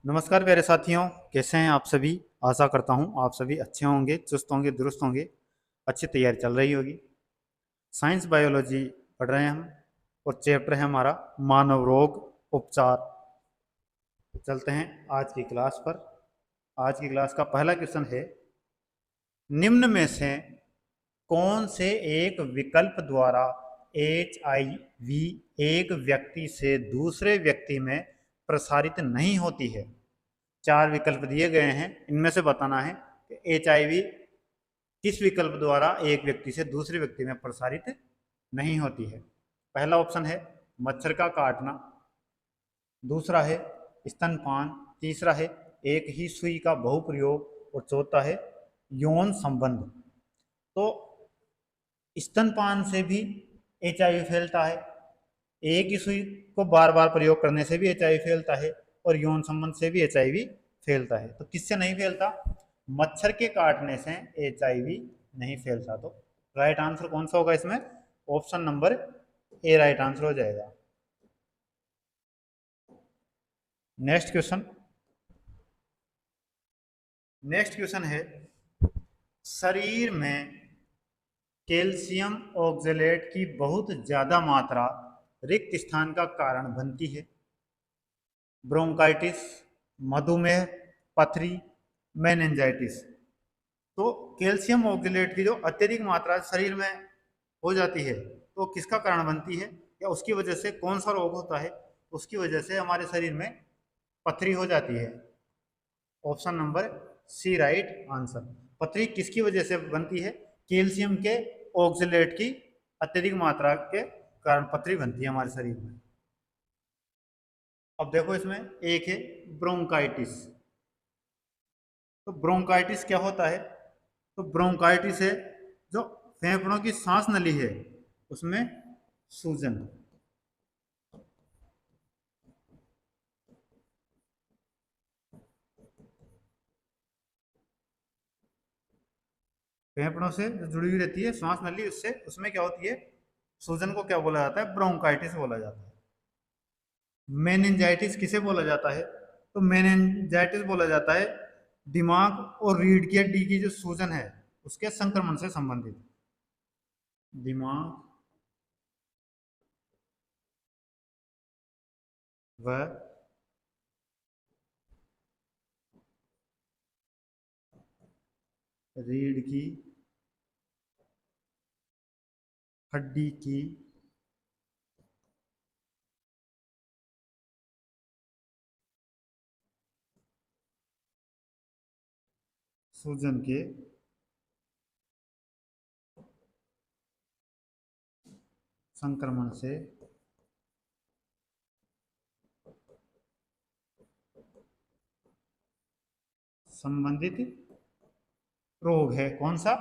नमस्कार प्यारे साथियों, कैसे हैं आप सभी। आशा करता हूं आप सभी अच्छे होंगे, चुस्त होंगे, दुरुस्त होंगे। अच्छी तैयारी चल रही होगी। साइंस बायोलॉजी पढ़ रहे हैं हम और चैप्टर है हमारा मानव रोग उपचार। चलते हैं आज की क्लास पर। आज की क्लास का पहला क्वेश्चन है, निम्न में से कौन से एक विकल्प द्वारा HIV एक व्यक्ति से दूसरे व्यक्ति में प्रसारित नहीं होती है। चार विकल्प दिए गए हैं, इनमें से बताना है कि HIV किस विकल्प द्वारा एक व्यक्ति से दूसरे व्यक्ति में प्रसारित नहीं होती है। पहला ऑप्शन है मच्छर का काटना, दूसरा है स्तनपान, तीसरा है एक ही सुई का बहुप्रयोग और चौथा है यौन संबंध। तो स्तनपान से भी HIV फैलता है, एक ही सुई को बार बार प्रयोग करने से भी HIV फैलता है और यौन संबंध से भी HIV फैलता है। तो किससे नहीं फैलता? मच्छर के काटने से HIV नहीं फैलता। तो राइट आंसर कौन सा होगा इसमें? Option number A right answer हो जाएगा। Next question. नेक्स्ट क्वेश्चन है, शरीर में कैल्शियम ऑक्जेलेट की बहुत ज्यादा मात्रा रिक्त स्थान का कारण बनती है। ब्रोंकाइटिस, मधुमेह, पथरी, मेनिंजाइटिस। तो कैल्शियम ऑक्जेलेट की जो अत्यधिक मात्रा शरीर में हो जाती है तो किसका कारण बनती है, या उसकी वजह से कौन सा रोग होता है? उसकी वजह से हमारे शरीर में पथरी हो जाती है। Option number C right answer. पथरी किसकी वजह से बनती है? कैल्शियम के ऑक्जेलेट की अत्यधिक मात्रा के कारण पथरी बनती है हमारे शरीर में। अब देखो, इसमें एक है ब्रोंकाइटिस। तो ब्रोंकाइटिस क्या होता है? तो ब्रोंकाइटिस है जो फेफड़ों की सांस नली है उसमें सूजन। फेफड़ों से जो जुड़ी हुई रहती है सांस नली, उससे उसमें क्या होती है? सूजन को क्या बोला जाता है? ब्रोंकाइटिस बोला जाता है। मेनिंजाइटिस किसे बोला जाता है? तो मेनिंजाइटिस बोला जाता है दिमाग और रीढ़ की हड्डी की जो सूजन है उसके संक्रमण से संबंधित। दिमाग व रीढ़ की हड्डी की सूजन के संक्रमण से संबंधित रोग है। कौन सा?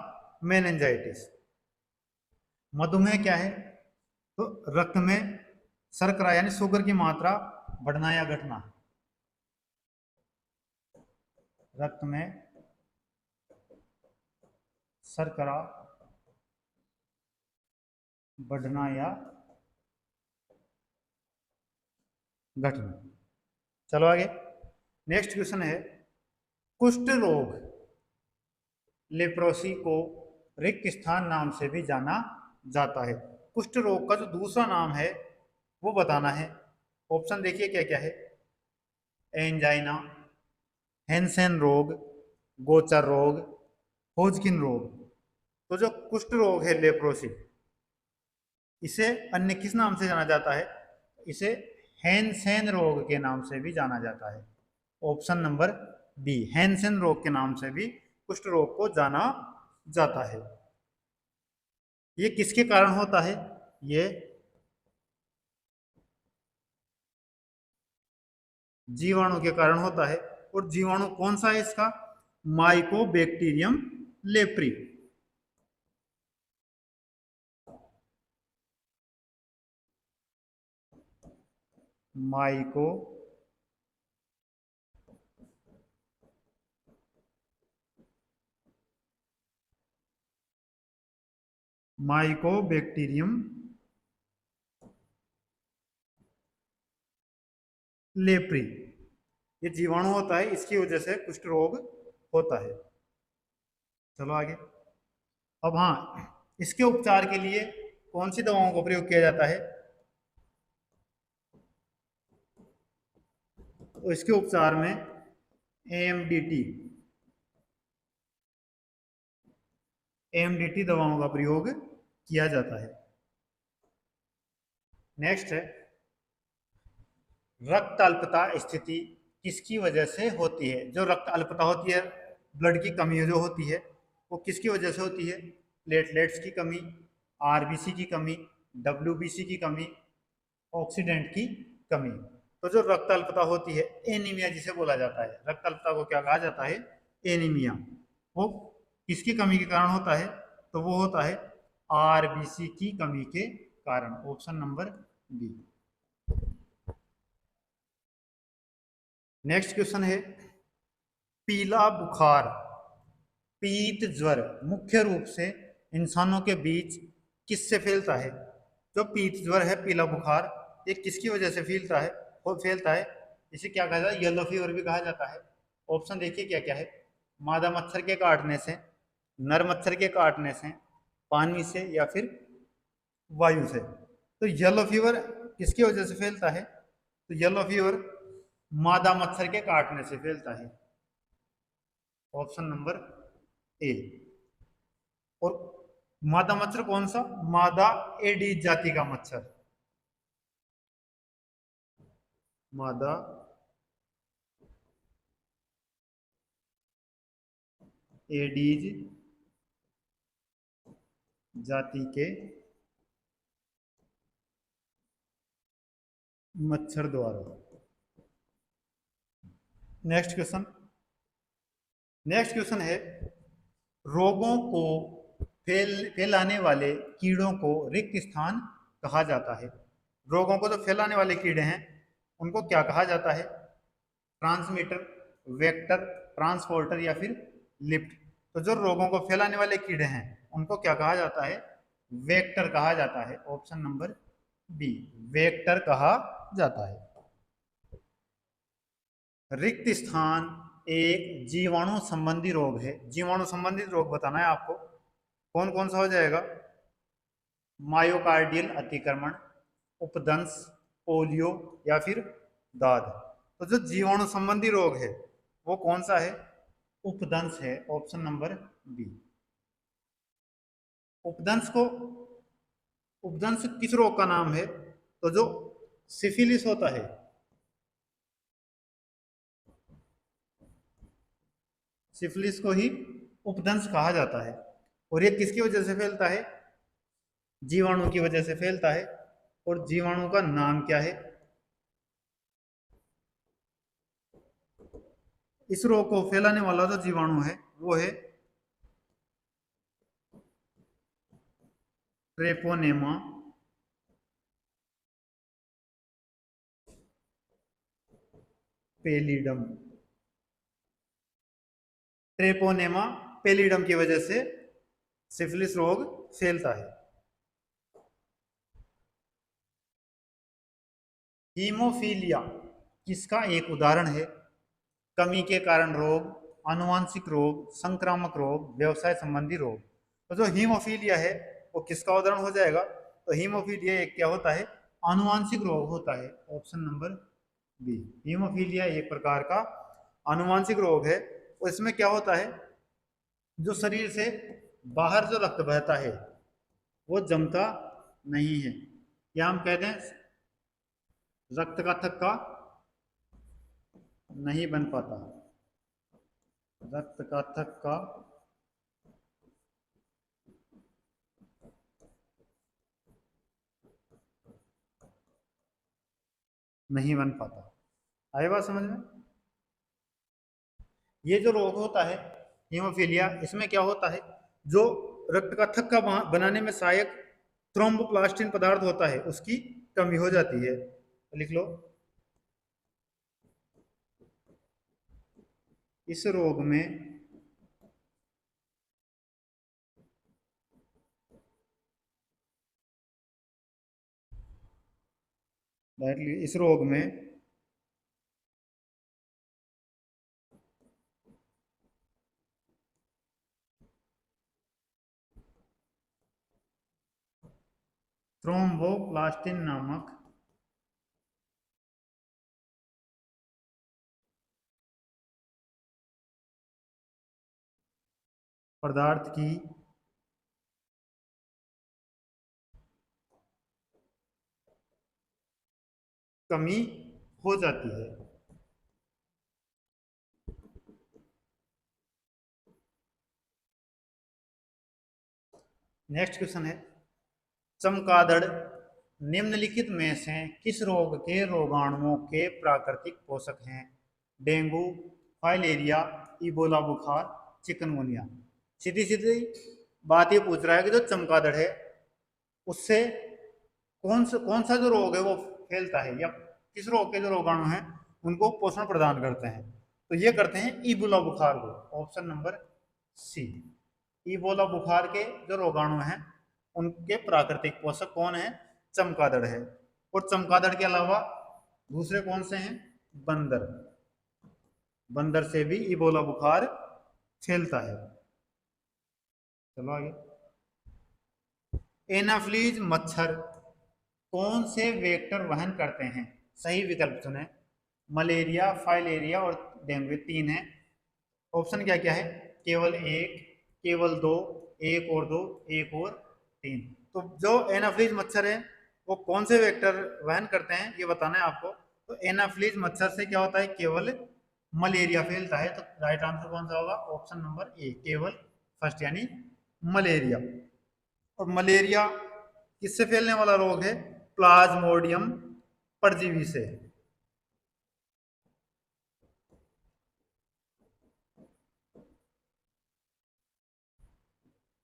मेनिंजाइटिस। मधुमेह क्या है? तो रक्त में शर्करा यानी शुगर की मात्रा बढ़ना या घटना। रक्त में शर्करा बढ़ना या घटना। चलो आगे। नेक्स्ट क्वेश्चन है, कुष्ठ रोग लेप्रोसी को रिक्त स्थान नाम से भी जाना जाता है। कुष्ठ रोग का जो दूसरा नाम है वो बताना है। ऑप्शन देखिए क्या क्या है। एंजाइना, हैंसेन रोग, गोचर रोग, होजकिन रोग। तो जो कुष्ठ रोग है लेप्रोसी, इसे अन्य किस नाम से जाना जाता है? इसे हैंसेन रोग के नाम से भी जाना जाता है। ऑप्शन नंबर बी, हैंसेन रोग के नाम से भी कुष्ठ रोग को जाना जाता है। ये किसके कारण होता है? ये जीवाणु के कारण होता है। और जीवाणु कौन सा है इसका? Mycobacterium leprae. Myco mycobacterium leprae. ये जीवाणु होता है, इसकी वजह से कुष्ठ रोग होता है। चलो आगे। अब हाँ, इसके उपचार के लिए कौन सी दवाओं का प्रयोग किया जाता है? तो इसके उपचार में एएमडीटी एएमडीटी दवाओं का प्रयोग किया जाता है। नेक्स्ट है, रक्त अल्पता स्थिति किसकी वजह से होती है? जो रक्त अल्पता होती है, ब्लड की कमी जो होती है, वो किसकी वजह से होती है? प्लेटलेट्स की कमी, आरबीसी की कमी, डब्ल्यूबीसी की कमी, ऑक्सीडेंट की कमी। तो जो रक्त अल्पता होती है, एनीमिया जिसे बोला जाता है, रक्त अल्पता को क्या कहा जाता है? एनीमिया। वो किसकी कमी के कारण होता है? तो वो होता है आरबीसी की कमी के कारण। Option number B. Next question है, पीला बुखार, पीत ज्वर मुख्य रूप से इंसानों के बीच किससे फैलता है? जो पीत ज्वर है, पीला बुखार, ये किसकी वजह से फैलता है? वो फैलता है, इसे क्या कहा जाता है? येलो फीवर भी कहा जाता है। ऑप्शन देखिए क्या क्या है। मादा मच्छर के काटने से, नर मच्छर के काटने से, पानी से, या फिर वायु से। तो येलो फीवर किसकी वजह से फैलता है? तो येलो फीवर मादा मच्छर के काटने से फैलता है। ऑप्शन नंबर ए। और मादा मच्छर कौन सा? मादा एडीज जाति का मच्छर, मादा एडीज जाति के मच्छर द्वारा। Next question. नेक्स्ट क्वेश्चन है, रोगों को फैलाने वाले कीड़ों को रिक्त स्थान कहा जाता है। रोगों को जो फैलाने वाले कीड़े हैं, उनको क्या कहा जाता है? ट्रांसमीटर, वेक्टर, ट्रांसपोर्टर, या फिर लिफ्ट। तो जो रोगों को फैलाने वाले कीड़े हैं, उनको क्या कहा जाता है? वेक्टर कहा जाता है। ऑप्शन नंबर बी, वेक्टर कहा जाता है। रिक्त स्थान एक जीवाणु संबंधी रोग है। जीवाणु संबंधित रोग बताना है आपको। कौन कौन सा हो जाएगा? मायोकार्डियल अतिक्रमण, उपदंश, पोलियो, या फिर दाद। तो जो जीवाणु संबंधी रोग है, वो कौन सा है? उपदंश है। Option number B. उपदंश को, उपदंश किस रोग का नाम है? तो जो सिफिलिस होता है, सिफिलिस को ही उपदंश कहा जाता है। और ये किसकी वजह से फैलता है? जीवाणु की वजह से फैलता है। और जीवाणु का नाम क्या है? इस रोग को फैलाने वाला जो जीवाणु है, वो है ट्रेपोनेमा पेलिडम। ट्रेपोनेमा पेलिडम की वजह से सिफिलिस रोग फैलता है। हीमोफीलिया किसका एक उदाहरण है? कमी के कारण रोग, आनुवांशिक रोग, संक्रामक रोग, व्यवसाय संबंधी रोग। तो जो हीमोफीलिया है, वो किसका उदाहरण हो जाएगा? तो हीमोफीलिया एक क्या होता है? आनुवांशिक रोग होता है। Option number B. हीमोफीलिया एक प्रकार का आनुवांशिक रोग है। और इसमें क्या होता है? जो शरीर से बाहर जो रक्त बहता है, वो जमता नहीं है, या हम कहते हैं रक्त का थक्का नहीं बन पाता। रक्त का थक्का नहीं बन पाता। आए बात समझ में? ये जो रोग होता है हीमोफीलिया, इसमें क्या होता है? जो रक्त का थक्का बनाने में सहायक थ्रोम्बोप्लास्टिन पदार्थ होता है, उसकी कमी हो जाती है। तो लिख लो, इस रोग में डायरेक्टली, इस रोग में थ्रोम्बोप्लास्टिन नामक पदार्थ की कमी हो जाती है। नेक्स्ट क्वेश्चन है, चमगादड़ निम्नलिखित में से किस रोग के रोगाणुओं के प्राकृतिक पोषक हैं? डेंगू, फाइलेरिया, इबोला बुखार, चिकनगुनिया। सीधी सीधी बात ये पूछ रहा है कि जो चमगादड़ है उससे कौन सा जो रोग है वो फैलता है, या किस रोग के जो रोगाणु हैं उनको पोषण प्रदान करते हैं? तो ये करते हैं इबोला बुखार को, ऑप्शन नंबर सी। इबोला बुखार के जो रोगाणु हैं उनके प्राकृतिक पोषक कौन है? चमगादड़ है। और चमगादड़ के अलावा दूसरे कौन से हैं? बंदर। बंदर से भी इबोला बुखार फैलता है। चलो आगे। एनाफ्लीज मच्छर कौन से वेक्टर वहन करते हैं? सही विकल्प चुने। मलेरिया, फाइलेरिया और डेंगू, तीन है। ऑप्शन क्या क्या है? केवल एक, केवल दो, एक और दो, एक और तीन। तो जो एनाफ्लीज मच्छर है वो कौन से वेक्टर वहन करते हैं ये बताना है आपको। तो एनाफ्लीज मच्छर से क्या होता है? केवल मलेरिया फैलता है। तो राइट आंसर कौन सा होगा? ऑप्शन नंबर ए, केवल फर्स्ट, यानी मलेरिया। और मलेरिया किससे फैलने वाला रोग है? प्लाज्मोडियम परजीवी से।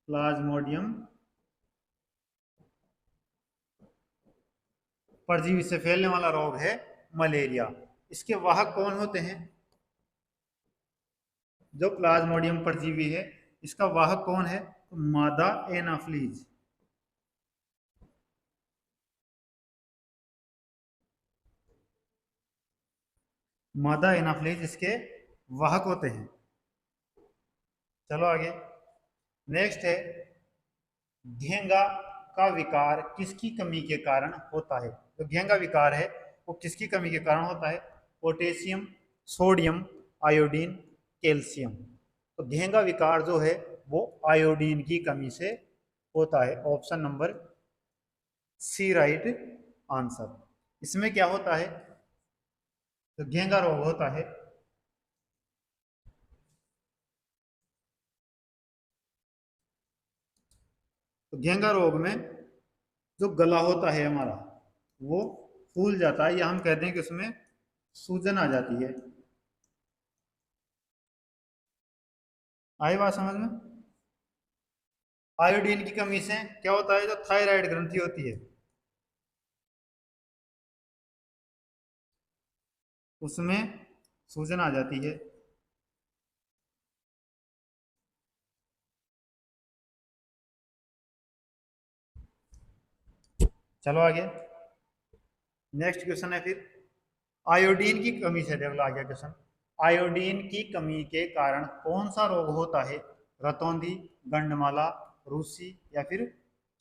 प्लाज्मोडियम परजीवी से फैलने वाला रोग है मलेरिया। इसके वाहक कौन होते हैं? जो प्लाज्मोडियम परजीवी है इसका वाहक कौन है? तो मादा एनाफ्लीज। मादा एनाफ्लीज इसके वाहक होते हैं। चलो आगे। नेक्स्ट है, घेंगा का विकार किसकी कमी के कारण होता है? तो घेंगा विकार है वो किसकी कमी के कारण होता है? Potassium, sodium, iodine, calcium. तो घेंगा विकार जो है वो आयोडीन की कमी से होता है। Option number C right answer. इसमें क्या होता है? तो घेंगा रोग होता है तो घेंगा रोग में जो गला होता है हमारा वो फूल जाता है, या हम कहते हैं कि उसमें सूजन आ जाती है। आई बात समझ में? आयोडीन की कमी से क्या होता है? जो थायराइड ग्रंथि होती है उसमें सूजन आ जाती है। चलो आगे। नेक्स्ट क्वेश्चन है फिर, आयोडीन की कमी से, देखो आ गया क्वेश्चन। आयोडीन की कमी के कारण कौन सा रोग होता है? रतौंधी, गंडमाला, रूसी या फिर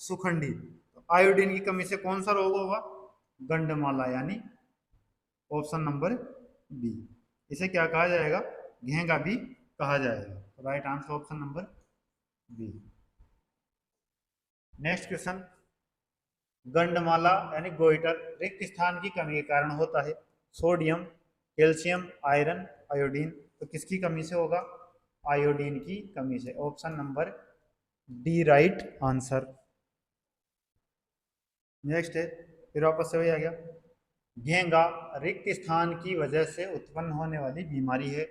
सुखंडी। तो आयोडीन की कमी से कौन सा रोग होगा? गंडमाला, यानी ऑप्शन नंबर बी। इसे क्या कहा जाएगा? घेंगा भी कहा जाएगा। तो right answer option number B. Next question, गंडमाला यानी गोइटर रिक्त स्थान की कमी के कारण होता है। Sodium, calcium, iron, iodine. तो किसकी कमी से होगा? आयोडीन की कमी से। Option number D right answer. Next है, फिर वापस से वही आ गया। घेंगा रिक्त स्थान की वजह से उत्पन्न होने वाली बीमारी है।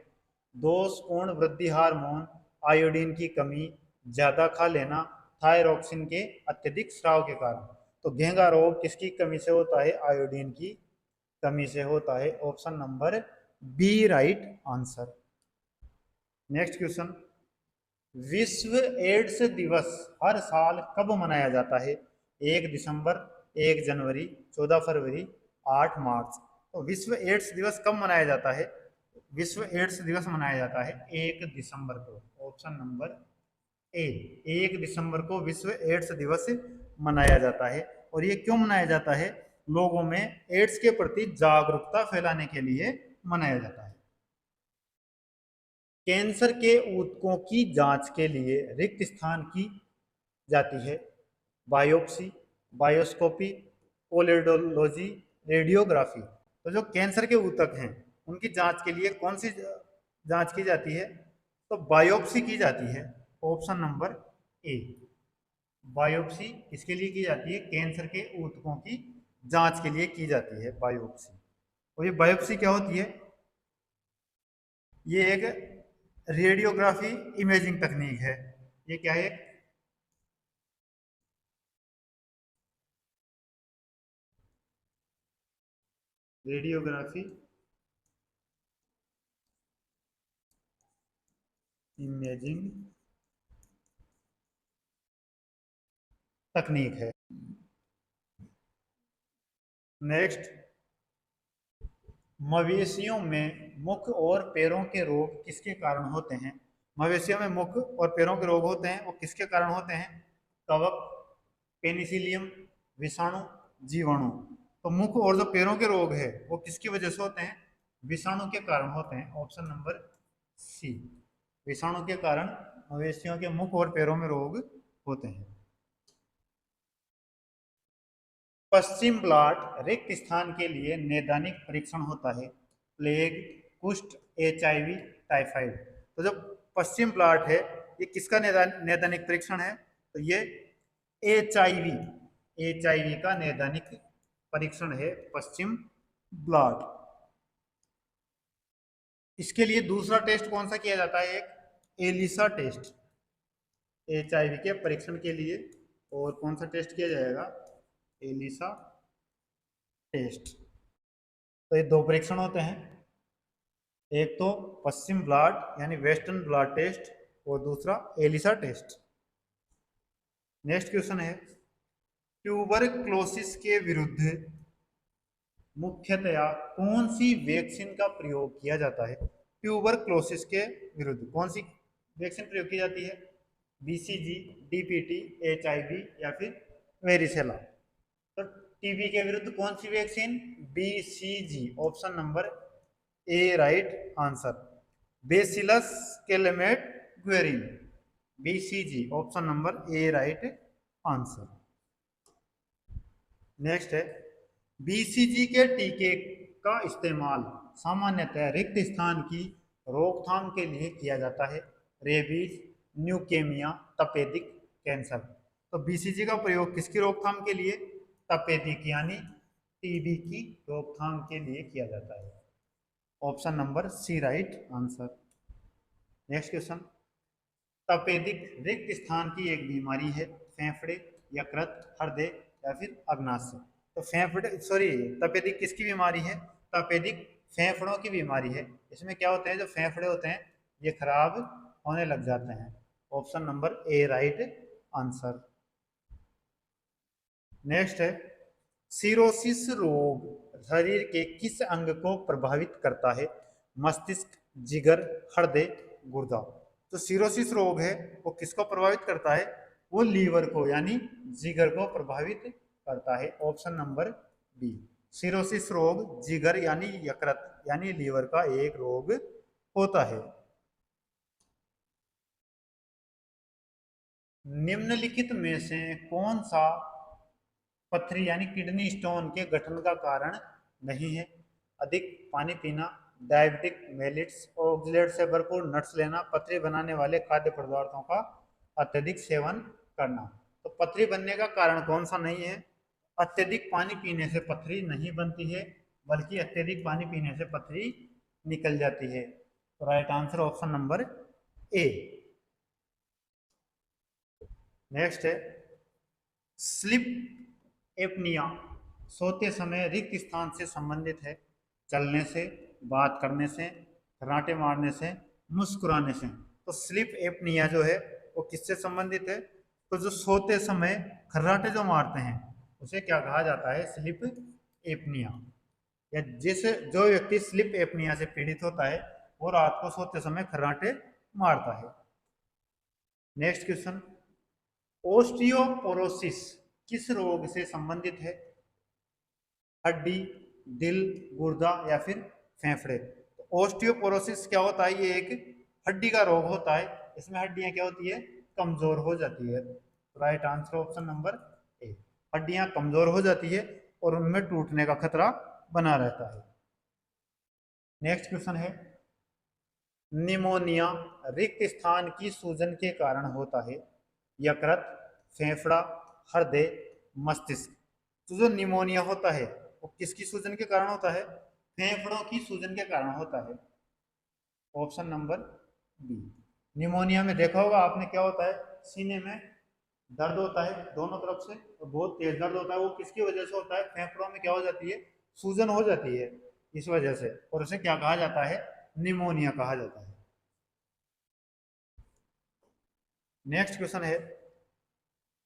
दोषपूर्ण वृद्धि हार्मोन, आयोडीन की कमी, ज्यादा खा लेना, थायरोक्सिन के अत्यधिक स्राव के कारण। तो घेंगा रोग किसकी कमी से होता है? आयोडीन की कमी से होता है। Option number B right answer. Next question, विश्व एड्स दिवस हर साल कब मनाया जाता है? 1 दिसंबर, 1 जनवरी, 14 फरवरी, 8 मार्च। तो विश्व एड्स दिवस कब मनाया जाता है? विश्व एड्स दिवस मनाया जाता है 1 दिसंबर को। ऑप्शन नंबर ए, 1 दिसंबर को विश्व एड्स दिवस मनाया जाता है। और ये क्यों मनाया जाता है? लोगों में एड्स के प्रति जागरूकता फैलाने के लिए मनाया जाता है। कैंसर के ऊतकों की जांच के लिए रिक्त स्थान की जाती है बायोप्सी, बायोस्कोपी, कोलेडोलॉजी, रेडियोग्राफी। तो जो कैंसर के ऊतक हैं उनकी जांच के लिए कौन सी जांच की जाती है? तो बायोप्सी की जाती है। ऑप्शन नंबर ए, बायोप्सी इसके लिए की जाती है, कैंसर के ऊतकों की जांच के लिए की जाती है बायोप्सी। और ये बायोप्सी क्या होती है? ये एक रेडियोग्राफी इमेजिंग तकनीक है। ये क्या है? रेडियोग्राफी इमेजिंग तकनीक है। नेक्स्ट, मवेशियों में मुख और पैरों के रोग किसके कारण होते हैं? मवेशियों में मुख और पैरों के रोग होते हैं, वो किसके कारण होते हैं? कवक, पेनिसिलियम, विषाणु, जीवाणु। तो मुख और जो पैरों के रोग है वो किसकी वजह से होते हैं? विषाणु के कारण होते हैं। ऑप्शन नंबर सी, विषाणु के कारण मवेशियों के मुख और पैरों में रोग होते हैं। पश्चिम ब्लॉट रिक्त स्थान के लिए नैदानिक परीक्षण होता है। प्लेग, कुष्ठ, HIV, टाइफाइड। तो जो पश्चिम ब्लॉट है ये किसका नैदानिक परीक्षण है? तो ये HIV का नैदानिक परीक्षण है पश्चिम ब्लॉट। इसके लिए दूसरा टेस्ट कौन सा किया जाता है? एक एलिसा टेस्ट, HIV के परीक्षण के लिए। और कौन सा टेस्ट किया जाएगा? ELISA test. तो ये दो परीक्षण होते हैं, एक तो पश्चिम ब्लॉट यानी वेस्टर्न ब्लॉट टेस्ट और दूसरा एलिसा टेस्ट। नेक्स्ट क्वेश्चन है, ट्यूबरक्लोसिस के विरुद्ध मुख्यतया कौन सी वैक्सीन का प्रयोग किया जाता है? ट्यूबरक्लोसिस के विरुद्ध कौन सी वैक्सीन प्रयोग की जाती है? BCG, DPT, HIV या फिर वेरिसेला। तो टीबी के विरुद्ध कौन सी vaccine? BCG। Option number A right answer, bacillus Calmette Guerin. BCG option number A right answer. Next है, BCG के टीके का इस्तेमाल सामान्यतः रिक्त स्थान की रोकथाम के लिए किया जाता है। रेबीज, न्यूकेमिया, तपेदिक, कैंसर। तो BCG का प्रयोग किसकी रोकथाम के लिए? तपेदिक यानी टीबी की रोकथाम के लिए किया जाता है। Option number C right answer. Next question, तपेदिक रिक्त स्थान की एक बीमारी है। फेफड़े, यकृत, हृदय या फिर अग्नाशय। तो तपेदिक किसकी बीमारी है? तपेदिक फेफड़ों की बीमारी है। इसमें क्या होते हैं, जो फेफड़े होते हैं ये खराब होने लग जाते हैं। Option number A right answer. Next है, सिरोसिस रोग शरीर के किस अंग को प्रभावित करता है? मस्तिष्क, जिगर, हृदय, गुर्दा। तो सिरोसिस रोग है वो किसको प्रभावित करता है? वो लीवर को यानी जिगर को प्रभावित करता है। ऑप्शन नंबर बी, सिरोसिस रोग जिगर यानी यकृत यानी लीवर का एक रोग होता है। निम्नलिखित में से कौन सा पथरी यानी किडनी स्टोन के गठन का कारण नहीं है? अधिक पानी पीना, डायबिटिक मेलिट्स, ऑक्सलेट से भरपूर नट्स लेना, पथरी बनाने वाले खाद्य पदार्थों का अत्यधिक सेवन करना। तो पथरी बनने का कारण कौन सा नहीं है? अत्यधिक पानी पीने से पथरी नहीं बनती है, बल्कि अत्यधिक पानी पीने से पथरी निकल जाती है। तो राइट आंसर ऑप्शन नंबर ए। नेक्स्ट है, स्लिप एपनिया सोते समय रिक्त स्थान से संबंधित है। चलने से, बात करने से, खर्राटे मारने से, मुस्कुराने से। तो स्लिप एपनिया जो है वो किससे संबंधित है? तो जो सोते समय खर्राटे जो मारते हैं उसे क्या कहा जाता है? Slip apnoea. या जो व्यक्ति स्लिप एपनिया से पीड़ित होता है वो रात को सोते समय खर्राटे मारता है। नेक्स्ट क्वेश्चन, ओस्टियोपोरोसिस किस रोग से संबंधित है? हड्डी, दिल, गुर्दा या फिर फेफड़े? तो ऑस्टियोपोरोसिस क्या होता है? ये एक हड्डी का रोग होता है। इसमें हड्डियां क्या होती है? कमजोर हो जाती है। राइट आंसर ऑप्शन नंबर ए। हड्डियां कमजोर हो जाती है और उनमें टूटने का खतरा बना रहता है। नेक्स्ट क्वेश्चन है, निमोनिया रिक्त स्थान की सूजन के कारण होता है। यकृत, फेफड़ा, हृदय, मस्तिष्क? तो जो निमोनिया होता है वो किसकी सूजन के कारण होता है? फेफड़ों की सूजन के कारण होता है। Option number B. निमोनिया में देखा होगा आपने, क्या होता है? सीने में दर्द होता है दोनों तरफ से, और बहुत तेज दर्द होता है। वो किसकी वजह से होता है? फेफड़ों में क्या हो जाती है? सूजन हो जाती है इस वजह से, और उसे क्या कहा जाता है? निमोनिया कहा जाता है। नेक्स्ट क्वेश्चन है,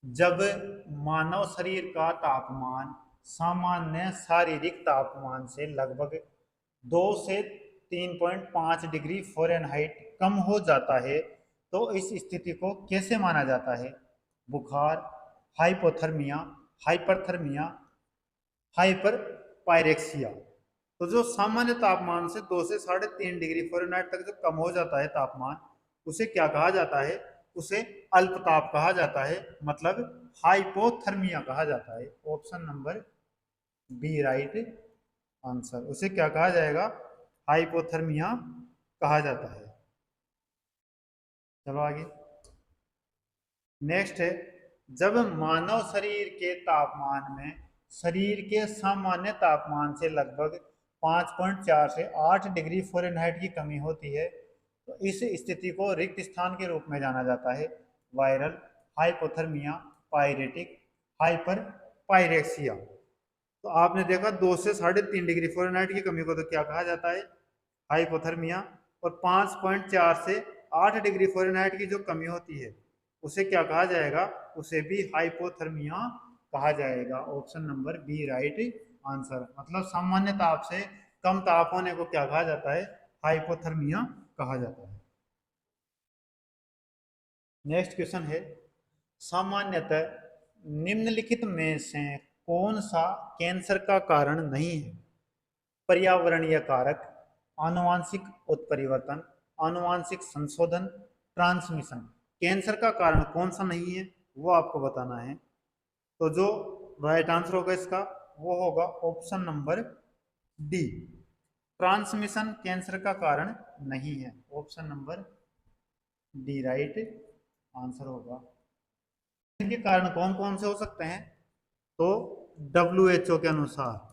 जब मानव शरीर का तापमान सामान्य शारीरिक तापमान से लगभग 2 से 3.5 डिग्री फ़ारेनहाइट कम हो जाता है तो इस स्थिति को कैसे माना जाता है? बुखार, हाइपोथर्मिया, हाइपरथर्मिया, हाइपर पायरेक्सिया? तो जो सामान्य तापमान से 2 से 3.5 डिग्री फ़ारेनहाइट तक जो कम हो जाता है तापमान, उसे क्या कहा जाता है? उसे अल्पताप कहा जाता है, मतलब हाइपोथर्मिया कहा जाता है। Option number B right answer. उसे क्या कहा जाएगा? हाइपोथर्मिया कहा जाता है। चलो आगे। नेक्स्ट है, जब मानव शरीर के तापमान में शरीर के सामान्य तापमान से लगभग 5.4 से 8 डिग्री फ़ारेनहाइट की कमी होती है तो इस स्थिति को रिक्त स्थान के रूप में जाना जाता है। Viral, hypothermia, pyretic, hyper pyrexia? तो आपने देखा 2 से 3.5 डिग्री फ़ारेनहाइट की कमी को तो क्या कहा जाता है? हाइपोथर्मिया। और 5.4 से 8 डिग्री फ़ारेनहाइट की जो कमी होती है उसे क्या कहा जाएगा? उसे भी हाइपोथर्मिया कहा जाएगा। Option number B right answer. मतलब सामान्य ताप से कम ताप होने को क्या कहा जाता है? हाइपोथर्मिया कहा जाता है। नेक्स्ट क्वेश्चन है, सामान्यतः निम्नलिखित में से कौन सा कैंसर का कारण नहीं है? पर्यावरणीय कारक, आनुवांशिक उत्परिवर्तन, आनुवांशिक संशोधन, ट्रांसमिशन? कैंसर का कारण कौन सा नहीं है वो आपको बताना है। तो जो राइट आंसर होगा इसका वो होगा option number D. Transmission cancer का कारण नहीं है। Option number D right answer होगा। इनके कारण कौन कौन से हो सकते हैं? तो WHO के अनुसार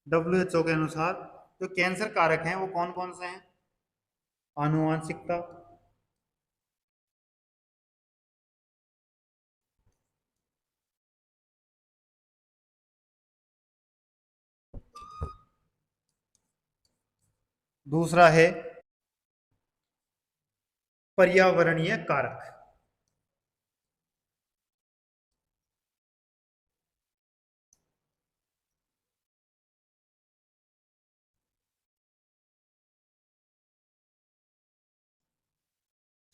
WHO के अनुसार जो कैंसर कारक हैं वो कौन कौन से हैं? आनुवांशिकता, दूसरा है पर्यावरणीय कारक।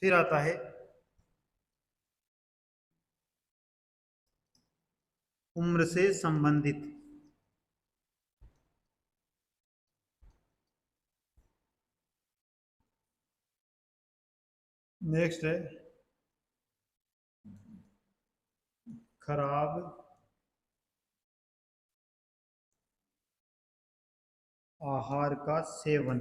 फिर आता है उम्र से संबंधित। नेक्स्ट है खराब आहार का सेवन।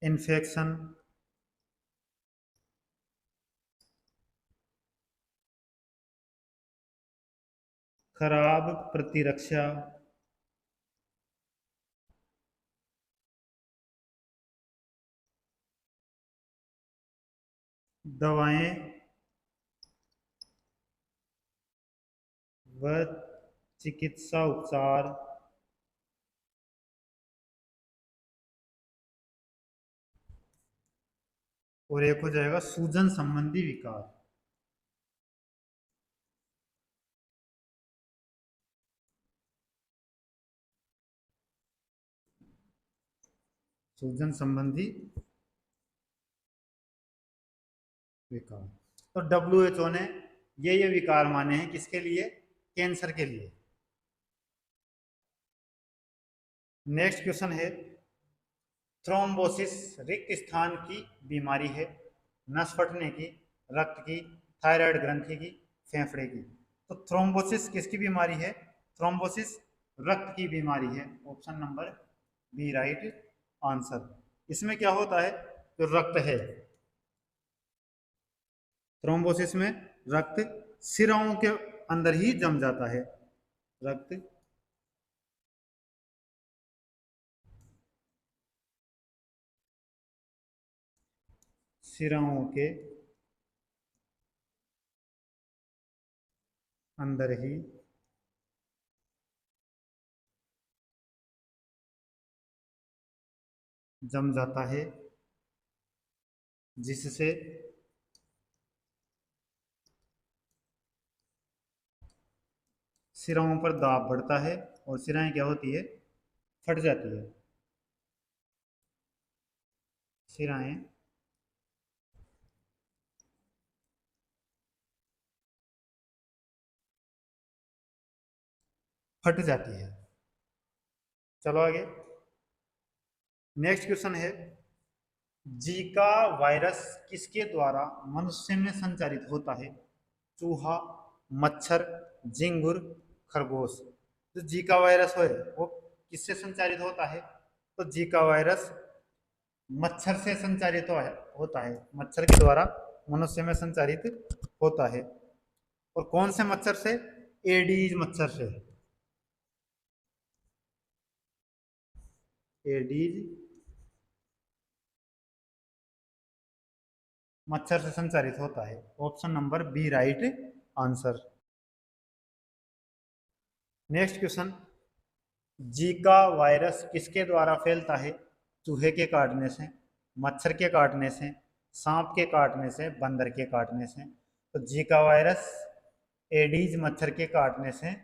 इन्फेक्शन, खराब प्रतिरक्षा, दवाएं व चिकित्सा उपचार, और एक हो जाएगा सूजन संबंधी विकार। सूजन संबंधी विकार। तो WHO ने ये विकार माने हैं किसके लिए? कैंसर के लिए। नेक्स्ट क्वेश्चन है, थ्रोम्बोसिस रिक्त स्थान की बीमारी है, नस फटने की, रक्त की, थायराइड ग्रंथि की, फेफड़े की। तो थ्रोम्बोसिस किसकी बीमारी है? थ्रोम्बोसिस रक्त की बीमारी है। Option number B right answer. इसमें क्या होता है? तो रक्त है, थ्रोम्बोसिस में रक्त सिराओं के अंदर ही जम जाता है। रक्त सिराओं के अंदर ही जम जाता है, जिससे सिराओं पर दाब बढ़ता है और सिराएं क्या होती है? फट जाती है। सिराएं फट जाती है। चलो आगे। नेक्स्ट क्वेश्चन है, जीका वायरस किसके द्वारा मनुष्य में संचारित होता है? चूहा, मच्छर, झिंगुर, खरगोश। जो जीका वायरस है वो किससे संचारित होता है? तो जीका वायरस मच्छर से संचारित होता है, मच्छर के द्वारा मनुष्य में संचारित होता है। और कौन से मच्छर से? एडीज मच्छर से। एडीज मच्छर से संचारित होता है। Option number B right answer. Next question, Zika virus किसके द्वारा फैलता है? चूहे के काटने से, मच्छर के काटने से, सांप के काटने से, बंदर के काटने से। तो जीका वायरस एडीज मच्छर के काटने से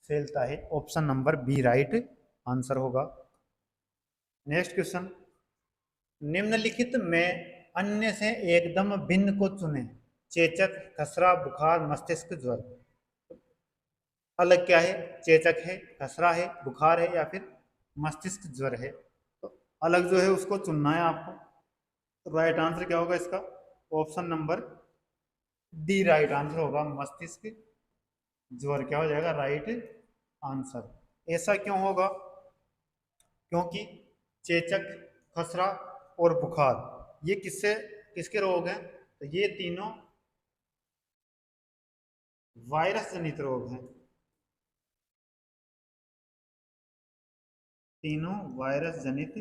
फैलता है। Option number B right answer होगा। नेक्स्ट क्वेश्चन, निम्नलिखित में अन्य से एकदम भिन्न को चुनें। चेचक, खसरा, बुखार, मस्तिष्क ज्वर। अलग क्या है? चेचक है, खसरा है, बुखार है या फिर मस्तिष्क ज्वर है। तो अलग जो है उसको चुनना है आपको। तो राइट आंसर क्या होगा इसका? Option number D right answer होगा। मस्तिष्क ज्वर क्या हो जाएगा? Right answer. ऐसा क्यों होगा? क्योंकि चेचक, खसरा और बुखार ये किसके रोग हैं? तो ये तीनों वायरस जनित रोग हैं। तीनों वायरस जनित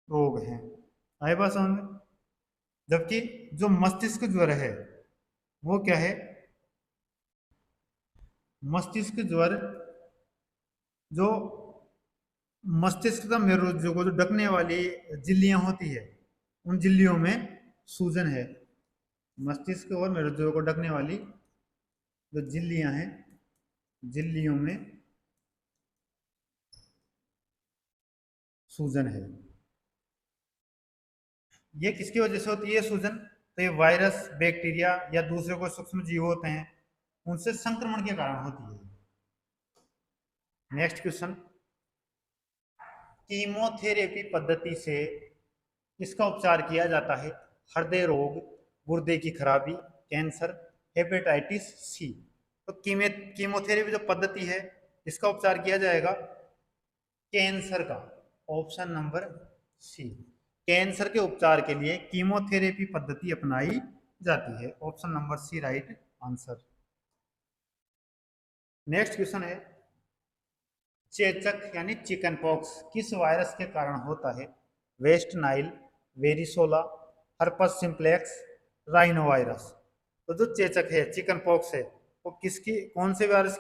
रोग हैं। आए बात समझ में? जबकि जो मस्तिष्क ज्वर है वो क्या है? मस्तिष्क ज्वर जो मस्तिष्क का मेरुज्जु को जो ढकने वाली झिल्लियां होती है उन झिल्लियों में सूजन है। मस्तिष्क और मेरुज्जु को ढकने वाली जो झिल्लियां हैं, झिल्लियों में सूजन है। ये किसकी वजह से होती है सूजन? तो ये वायरस, बैक्टीरिया या दूसरे कोई सूक्ष्म जीव होते हैं उनसे संक्रमण के कारण होती है। नेक्स्ट क्वेश्चन, कीमोथेरेपी पद्धति से किसका उपचार किया जाता है? हृदय रोग, गुर्दे की खराबी, कैंसर, हेपेटाइटिस सी। तो कीमोथेरेपी जो पद्धति है इसका उपचार किया जाएगा कैंसर का। ऑप्शन नंबर सी। कैंसर के उपचार के लिए कीमोथेरेपी पद्धति अपनाई जाती है। Option number C right answer. Next question है, चेचक यानी चिकन पॉक्स किस वायरस के कारण होता है? वेस्ट नाइल, वेरिसोला, हर्पस सिंप्लेक्स, राइनो वायरस। तो जो चेचक है, चिकन पॉक्स है, वो किसकी कौन से वायरस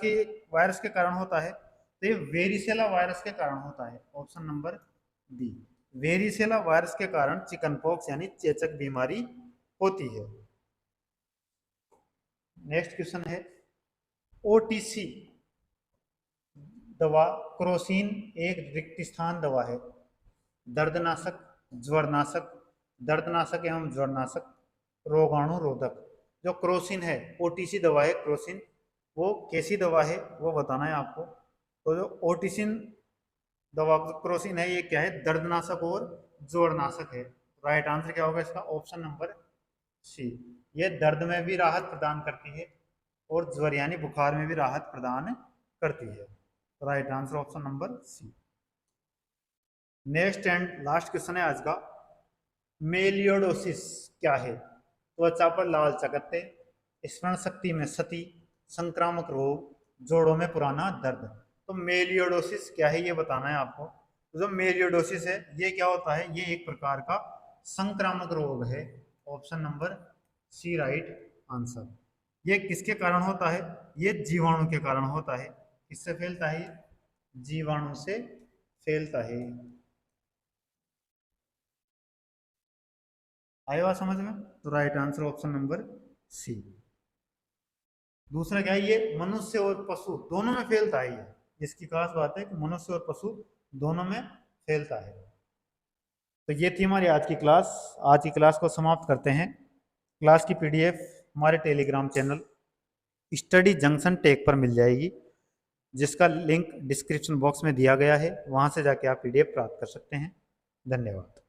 के कारण होता है? तो ये वेरिसेला वायरस के कारण होता है। Option number B. Varicella virus के कारण चिकन पॉक्स यानी चेचक बीमारी होती है। नेक्स्ट क्वेश्चन है, ओटीसी दवा क्रोसिन एक रिक्त स्थान दवा है। दर्दनाशक, ज्वरनाशक, दर्दनाशक एवं ज्वरनाशक, रोगाणु रोधक। जो क्रोसिन है ओटीसी दवा है, क्रोसिन वो कैसी दवा है वो बताना है आपको। तो जो ओटिसिन दवा क्रोसिन है ये क्या है, दर्दनाशक और जोड़नाशक है। राइट आंसर क्या होगा इसका, ऑप्शन नंबर सी। ये दर्द में भी राहत प्रदान करती है और ज्वर यानी बुखार में भी राहत प्रदान करती है। Right answer option number C. Next and last question है आज का, मेलियोडोसिस क्या है। त्वचा पर लाल चकत्ते, स्मरण शक्ति में क्षति, संक्रामक रोग, जोड़ों में पुराना दर्द। तो मेलियोडोसिस क्या है ये बताना है आपको। तो जो मेलियोडोसिस है ये क्या होता है, ये एक प्रकार का संक्रामक रोग है। Option number C right answer. ये किसके कारण होता है, ये जीवाणु के कारण होता है। किससे फैलता है, जीवाणु से फैलता है। आया बात समझ में, तो right answer option number C. दूसरा क्या है, ये मनुष्य और पशु दोनों में फैलता है। ये इसकी खास बात है कि मनुष्य और पशु दोनों में फैलता है। तो ये थी हमारी आज की क्लास। आज की क्लास को समाप्त करते हैं। क्लास की पीडीएफ हमारे Telegram channel study junction tech पर मिल जाएगी, जिसका लिंक डिस्क्रिप्शन बॉक्स में दिया गया है। वहां से जाके आप पीडीएफ प्राप्त कर सकते हैं। धन्यवाद।